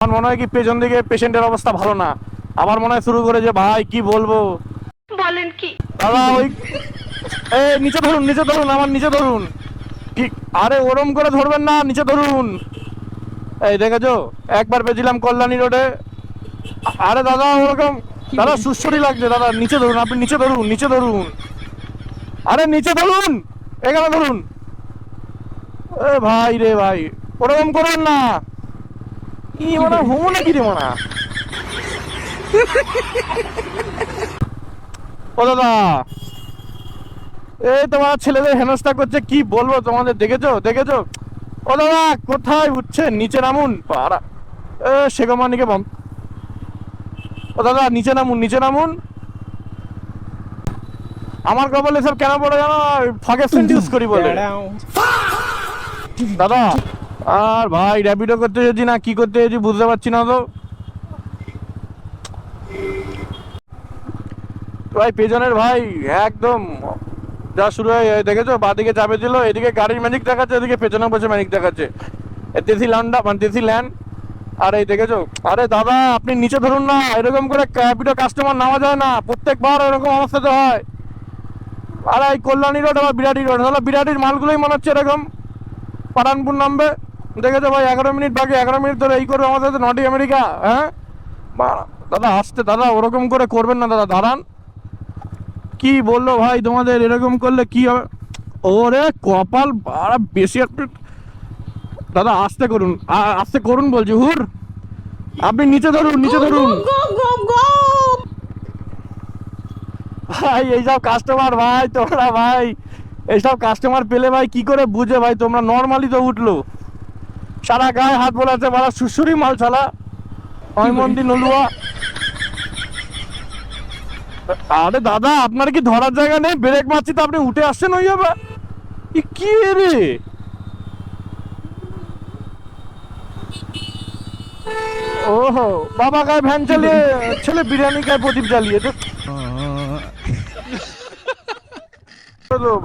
আমার মনে হয় কি পেছন দিকে পেশেন্টের অবস্থা ভালো না, আবার মনে হয় শুরু করে যে ভাই কি বলবো। বলেন কি? দাদা ওই নিচে ধরুন, নিচে ধরুন, আমার নিচে ধরুন। কি? আরে ওরম করে ধরবেন না, নিচে ধরুন। এই দেখেছো, একবার পেয়েছিলাম কল্যাণী রোডে। আরে দাদা ওরকম, দাদা সুস্থরই লাগছে দাদা, নিচে ধরুন, আপনি নিচে ধরুন, নিচে ধরুন। আরে নিচে ধরুন, এখানে ধরুন। এ ভাই রে ভাই, ওরকম করুন না। কি মানে হোমো নাকি রে মানা? ও দাদা, এই তোমার ছেলেদের হেনস্থা করছে, কি বলবো তোমাদের, দেখেছো দেখেছো? ও দাদা কোথায় উঠছেন, নিচে নামুন। পাড়া সেগমানিকে বন্ধ। ও দাদা নিচে নামুন, নিচে নামুন। আমার কপালে সব কেন পড়ে জানো? ফাঁকে সেন্ট ইউজ করি বলে। দাদা আর ভাই র্যাপিডো করতে যেছি না কি করতে যেছি বুঝতে পারছি না তো। ভাই পেছনের ভাই একদম যা শুরু হয়, দেখেছো বাদিকে চাপে দিল, এদিকে গাড়ির ম্যাজিক দেখাচ্ছে, এদিকে পেছনে বসে ম্যাজিক দেখাচ্ছে। দেশি ল্যান্ডা মানে দেশি ল্যান্ড। আর এই দেখেছো, আরে দাদা আপনি নিচে ধরুন না, এরকম করে র্যাপিডো কাস্টমার নামা যায় না, প্রত্যেকবার এরকম অবস্থাতে হয়। আর এই কল্যাণী রোড আবার বিরাটি রোড, তাহলে বিরাটির মালগুলোই মনে হচ্ছে এরকম পাঠানপুর নামবে। দেখেছো ভাই 11 মিনিট বাকি, 11 মিনিট ধরে এই করবে আমাদের নটি আমেরিকা। হ্যাঁ দাদা আসতে, দাদা ওরকম করে করবেন না দাদা, দাঁড়ান। কি বললো ভাই তোমাদের, এরকম করলে কি হবে? ওরে কপাল বাড়া বেশি একটু। দাদা আস্তে করুন, আস্তে করুন বলছি, হুর। আপনি নিচে ধরুন, নিচে ধরুন। ভাই এইসব কাস্টমার ভাই তোমরা ভাই, এইসব কাস্টমার পেলে ভাই কি করে বুঝে ভাই, তোমরা নর্মালি তো উঠলো, সারা গায়ে হাত বোলাচ্ছে, বলা সুসুরি মাল ছালা মন্দির নলুয়া। আরে দাদা আপনার কি ধরার জায়গা নেই? ব্রেক মারছি তো আপনি উঠে আসছেন ওই যাবে। কি রে? ওহো, বাবা গায়ে ভ্যান চালিয়ে, ছেলে বিরিয়ানি গায়ে প্রদীপ জ্বালিয়ে তো।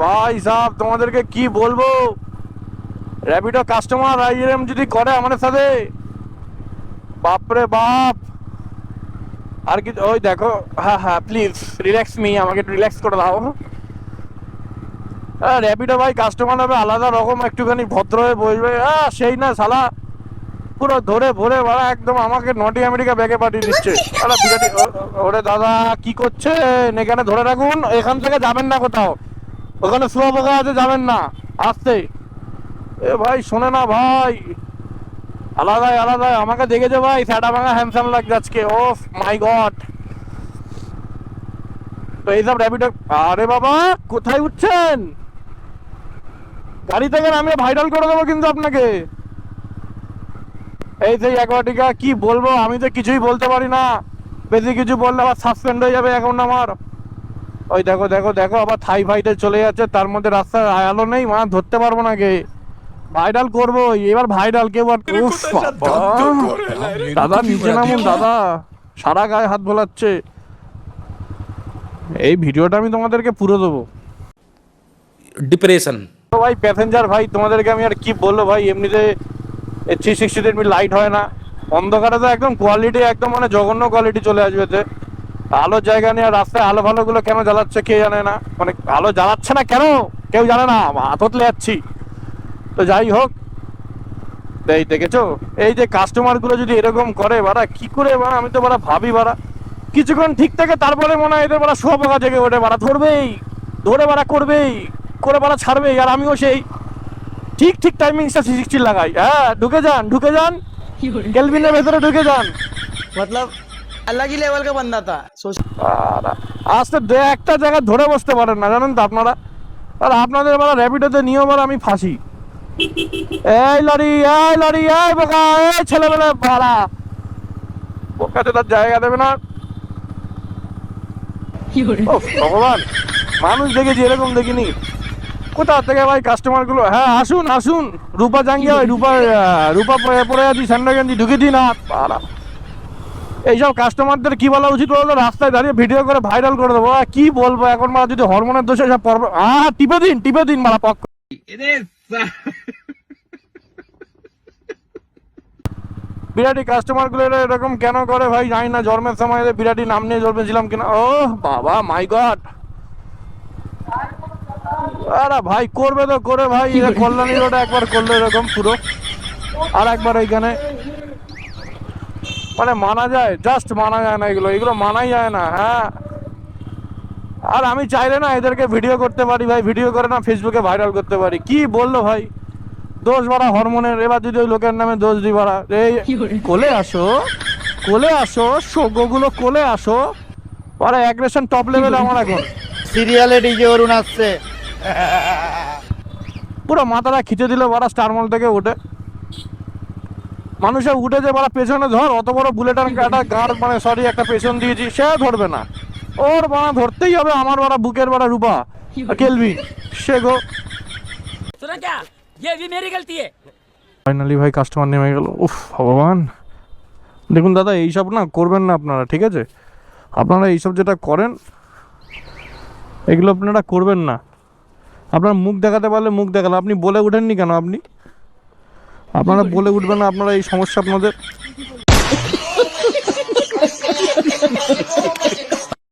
ভাই সাহেব তোমাদেরকে কি বলবো, র্যাপিডো কাস্টমার আইএম যদি করে আমাদের সাথে, বাপরে বাপ। আর কি ওই দেখো, হ্যাঁ হ্যাঁ প্লিজ রিল্যাক্স মি, আমাকে রিল্যাক্স করে দাও। র্যাপিডো ভাই কাস্টমার হবে আলাদা রকম, একটুখানি ভদ্র হয়ে বসবে, সেই না শালা পুরো ধরে ভরে বাড়া একদম আমাকে নটি আমেরিকা ব্যাগে পাঠিয়ে দিচ্ছে। আরে বিরাটি, ওরে দাদা কি করছেন এখানে, ধরে রাখুন, এখান থেকে যাবেন না কোথাও, ওখানে শুয়া পোকা আছে, যাবেন না, আসতে। এ ভাই শোনে না ভাই, আলাদাই আলাদাই আমাকে দেখেছে ভাই, স্যাটা ভাঙা হ্যান্ডসাম লাগছে আজকে, ও মাই গড। তো এইসব র্যাপিডো, আরে বাবা কোথায় উঠছেন, গাড়ি থেকে নামিয়ে ভাইরাল করে দেবো কিন্তু আপনাকে। এই সেই অ্যাকোয়াটিকা, কি বলবো, আমি তো কিছুই বলতে পারি না, বেশি কিছু বললে আবার সাসপেন্ড হয়ে যাবে অ্যাকাউন্ট আমার। ওই দেখো দেখো দেখো, আবার থাই ফাইটে চলে যাচ্ছে, তার মধ্যে রাস্তায় আলো নেই, ধরতে পারবো না কে। ভাইরাল করবো এবার, ভাইরাল কেউ আর। উফ বাবা, দাদা নিচে নামুন দাদা, সারা গায়ে হাত ভোলাচ্ছে। এই ভিডিওটা আমি তোমাদেরকে পুরো দেবো। ডিপ্রেশন। তো ভাই প্যাসেঞ্জার ভাই তোমাদেরকে আমি আর কি বলবো ভাই, এমনিতে 360 এমনি লাইট হয় না, অন্ধকারে তো একদম কোয়ালিটি একদম মানে জঘন্য কোয়ালিটি চলে আসবে এতে। আলোর জায়গা নিয়ে রাস্তায় আলো ভালো গুলো কেন জ্বালাচ্ছে কে জানে না, মানে আলো জ্বালাচ্ছে না কেন কেউ জানে না, হাতলে যাচ্ছি। তো যাই হোক, এই দেখেছো, এই যে কাস্টমার গুলো যদি এরকম করে বাড়া, কি করে বাড়া, আমি তো বাড়া ভাবি বাড়া, কিছুক্ষণ ঠিক থাকে তারপরে মনে হয় এদের বাড়া শুয়োপোকা জেগে ওঠে, বাড়া ধরবেই, ধরে বাড়া করবেই, করে বাড়া ছাড়বেই। আর আমিও সেই ঠিক ঠিক টাইমিংসটা 360 লাগাই। হ্যাঁ ঢুকে যান, ঢুকে যান, কেলভিনের ভেতরে ঢুকে যান। मतलब अलग ही लेवल का बंदा था सोच। আর আস্তে দু একটা জায়গায় ধরে বসতে পারেন না জানেন তো আপনারা। আর আপনাদের বেলা র্যাপিডোতে নিয়ম আমি ফাঁসি। এই লরি, এই লরি, এই বোকা, এই ছেলেবেলা ভাড়া, বোকাতে তার জায়গা দেবে না। ও ভগবান, মানুষ দেখেছি এরকম দেখিনি। কোথা থেকে ভাই কাস্টমার গুলো, হ্যাঁ আসুন আসুন, রূপা জাঙ্গিয়া ভাই, রূপা রূপা পরে আছি, স্যান্ডা গেঞ্জি ঢুকে দিন। পাড়া এইসব কাস্টমারদের কি বলা উচিত বলতো, রাস্তায় দাঁড়িয়ে ভিডিও করে ভাইরাল করে দেবো। কি বলবো এখন মারা, যদি হরমোনের দোষে সব পর্ব, টিপে দিন মারা পক্ষ। বিরাটি কাস্টমারগুলো এরকম কেন করে ভাই জানি না। জন্মের সময় এদের বিরাটি নাম নিয়ে জন্মেছিলাম কিনা। ও বাবা মাই গড, আরে ভাই করবে তো করে ভাই, এরা কল্যাণী রোডে একবার করলো এরকম পুরো, আর একবার এইখানে, মানে মানা যায়? জাস্ট মানা যায় না, এগুলো এগুলো মানাই যায় না। হ্যাঁ, আর আমি চাইলে না এদেরকে ভিডিও করতে পারি ভাই, ভিডিও করে না ফেসবুকে ভাইরাল করতে পারি। কি বললো ভাই, দোষ বাড়া হরমোনের। এবার যদি ওই লোকের নামে দোষ দি বাড়া, এই কোলে আসো, কোলে আসো, শোগুলো কোলে আসো। পরে অ্যাগ্রেশন টপ লেভেলে আমার এখন, সিরিয়ালে ডিজে অরুণ আসছে। পুরো মাথাটা খিচে দিল বাড়া স্টার মল থেকে উঠে। মানুষে উঠেছে বাড়া পেছনে ধর, অত বড় বুলেটার একটা গাড়, মানে সরি একটা পেছন দিয়েছি, সে ধরবে না। ওর বাড়া ধরতেই হবে আমার বাড়া বুকের বাড়া রূপা কেলভি, সে গো। सुना क्या, ये भी मेरी गलती है। ফাইনালি ভাই কাস্টমার নেমে গেল। উফ ভগবান। দেখুন দাদা, এইসব না করবেন না আপনারা, ঠিক আছে? আপনারা এইসব যেটা করেন এগুলো আপনারা করবেন না। আপনার মুখ দেখাতে পারলে মুখ দেখালে, আপনি বলে উঠেননি কেন? আপনারা বলে উঠবেন না আপনারা এই সমস্যা আপনাদের।